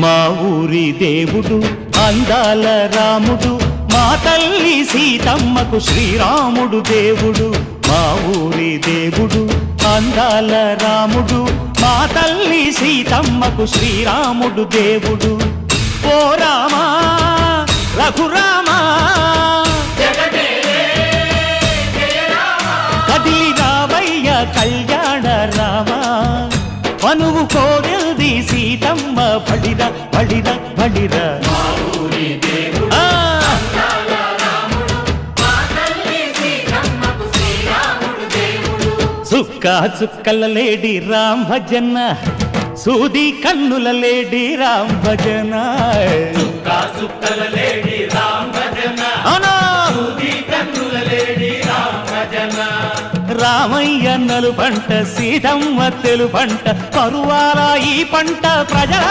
మా ఊరి దేవుడు అందాల రాముడు, మా తల్లి సీతమ్మకు శ్రీరాముడు దేవుడు. మా ఊరి దేవుడు అందాల రాముడు, మా తల్లి సీతమ్మకు శ్రీరాముడు దేవుడు. ఓ రామా రఘురామా కదిలి రావయ్య కళ్యాణ రామా, మనువు కోరెల్ది సీతమ్మ బడిరా బడిరా బడిరా. చుక్క చుక్కల లేడి రామ్ భజన, సూది కన్నుల లేడి రామ్ భజన. చుక్కల లేడి రామ్ భజన, సూది కన్నుల లేడి రామ్ భజన. రామయ్య నలు పంట, సీతమ్మ తెలు పంట, పరువాల ఈ పంట ప్రజల